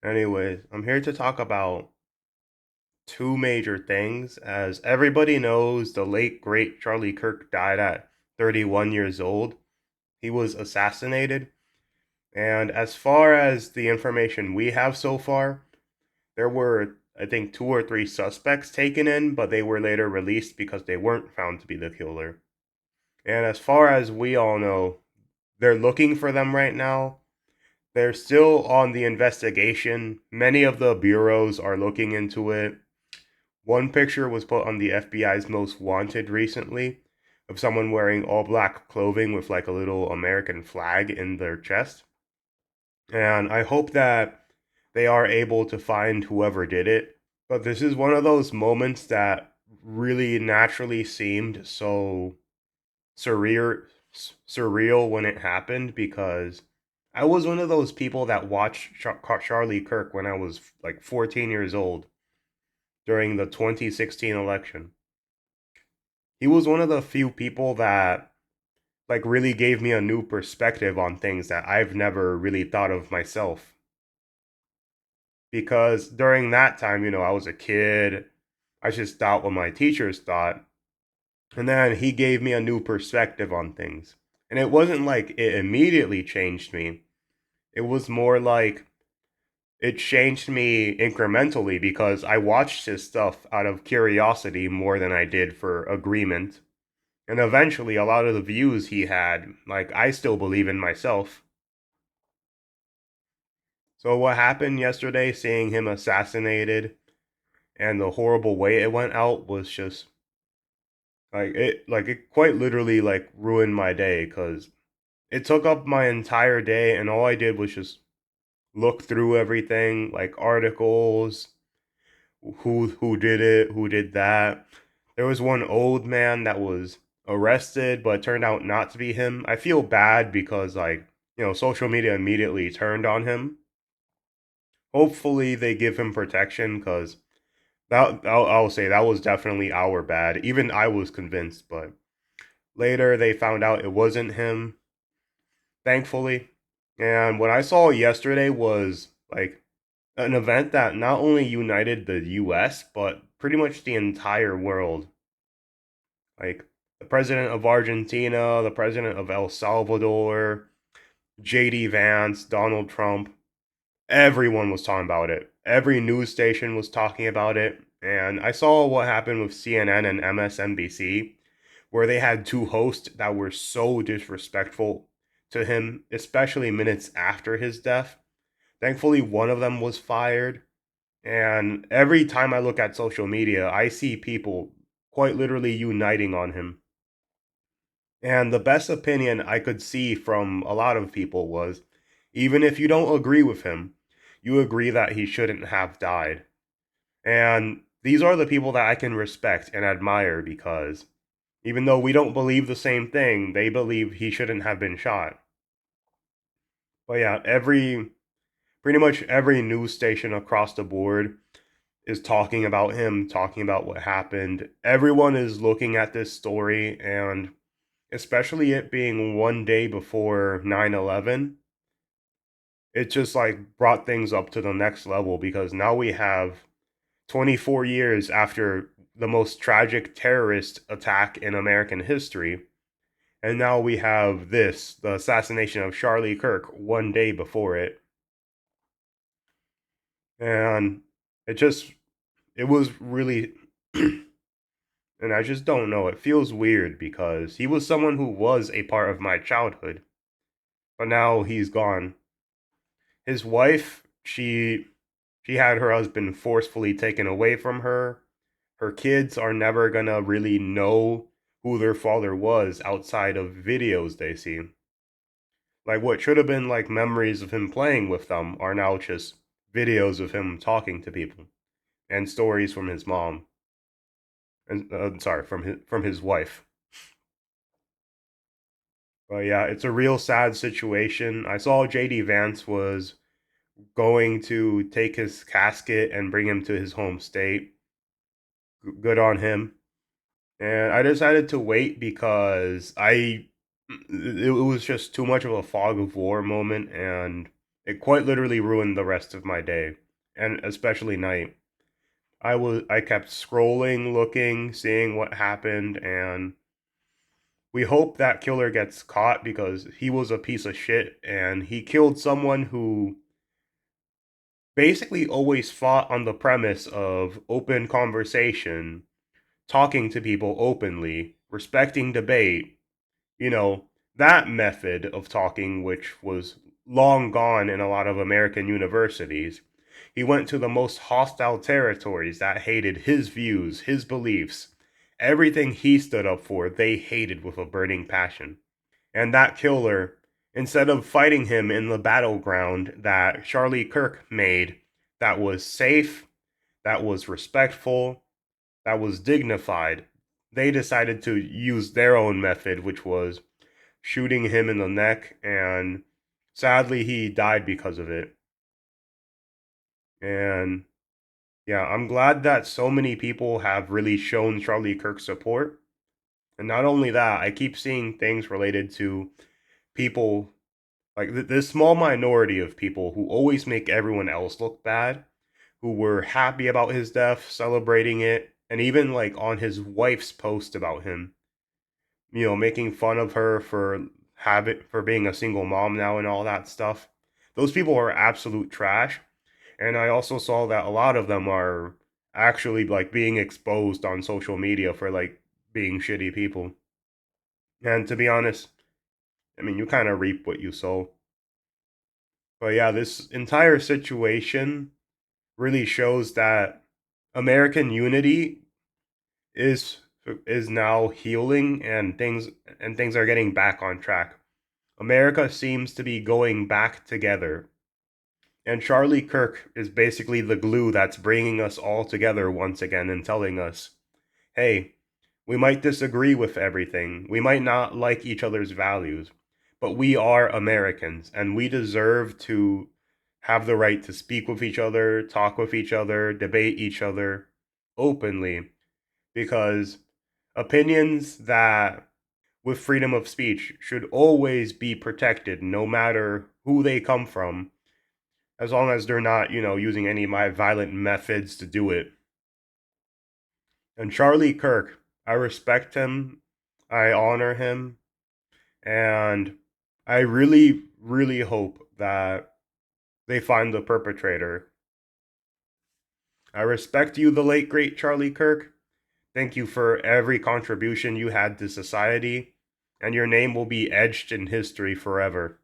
Anyways, I'm here to talk about two major things. As everybody knows, the late great Charlie Kirk died at 31 years old. He was assassinated. And as far as the information we have so far, there were, I think, two or three suspects taken in, but they were later released because they weren't found to be the killer. And as far as we all know, they're looking for them right now. They're still on the investigation. Many of the bureaus are looking into it. One picture was put on the FBI's most wanted recently of someone wearing all black clothing with like a little American flag in their chest. And I hope that they are able to find whoever did it. But this is one of those moments that really naturally seemed so surreal surreal when it happened because I was one of those people that watched Charlie Kirk when I was like 14 years old during the 2016 election. He was one of the few people that like really gave me a new perspective on things that I've never really thought of myself. Because during that time, I was a kid. I just thought what my teachers thought. And then he gave me a new perspective on things. And it wasn't like it immediately changed me. It was more like it changed me incrementally because I watched his stuff out of curiosity more than I did for agreement. And eventually, a lot of the views he had, like, I still believe in myself. So, what happened yesterday, seeing him assassinated and the horrible way it went out, was just it quite literally like ruined my day because it took up my entire day, and all I did was just look through everything, like articles, who did it, who did that. There was one old man that was arrested, but it turned out not to be him. I feel bad because social media immediately turned on him. Hopefully they give him protection because I'll say that was definitely our bad. Even I was convinced, but later they found out it wasn't him, thankfully. And what I saw yesterday was like an event that not only united the US, but pretty much the entire world. Like the president of Argentina, the president of El Salvador, JD Vance, Donald Trump, everyone was talking about it. Every news station was talking about it. And I saw what happened with CNN and MSNBC, where they had two hosts that were so disrespectful to him, especially minutes after his death. Thankfully, one of them was fired. And every time I look at social media, I see people quite literally uniting on him. And the best opinion I could see from a lot of people was even if you don't agree with him, you agree that he shouldn't have died. And these are the people that I can respect and admire because even though we don't believe the same thing, they believe he shouldn't have been shot. But yeah, pretty much every news station across the board is talking about him, talking about what happened. Everyone is looking at this story, and especially it being one day before 9/11, it just like brought things up to the next level because now we have 24 years after the most tragic terrorist attack in American history. And now we have this, the assassination of Charlie Kirk, one day before it. And it just, it was really, and I just don't know. It feels weird because he was someone who was a part of my childhood, but now he's gone. His wife, she had her husband forcefully taken away from her. Her kids are never gonna really know who their father was outside of videos they see. Like what should have been like memories of him playing with them are now just videos of him talking to people and stories from his mom and sorry, from his wife. But yeah, it's a real sad situation. I saw JD Vance was going to take his casket and bring him to his home state. Good on him. And I decided to wait because it was just too much of a fog of war moment, and It quite literally ruined the rest of my day, and especially night. I kept scrolling, looking, seeing what happened, and we hope that killer gets caught because he was a piece of shit and he killed someone who basically always fought on the premise of open conversation, talking to people openly, respecting debate, you know, that method of talking, which was long gone in a lot of American universities. He went to the most hostile territories that hated his views, his beliefs. Everything he stood up for, they hated with a burning passion. And that killer, instead of fighting him in the battleground that Charlie Kirk made, that was safe, that was respectful, that was dignified, they decided to use their own method, which was shooting him in the neck, and sadly, he died because of it. And yeah, I'm glad that so many people have really shown Charlie Kirk support. And not only that, I keep seeing things related to people like this small minority of people who always make everyone else look bad, who were happy about his death, celebrating it, and even like on his wife's post about him, making fun of her for being a single mom now and all that stuff. Those people are absolute trash. And I also saw that a lot of them are actually like being exposed on social media for like being shitty people. And to be honest, I mean, you kind of reap what you sow. But yeah, this entire situation really shows that American unity is is now healing and things are getting back on track. America seems to be going back together. And Charlie Kirk is basically the glue that's bringing us all together once again and telling us, hey, we might disagree with everything. We might not like each other's values, but we are Americans and we deserve to have the right to speak with each other, talk with each other, debate each other openly because opinions that with freedom of speech should always be protected no matter who they come from, as long as they're not, using any of my violent methods to do it. And Charlie Kirk, I respect him, I honor him, and I really, really hope that they find the perpetrator. I respect you, the late great Charlie Kirk. Thank you for every contribution you had to society, and your name will be etched in history forever.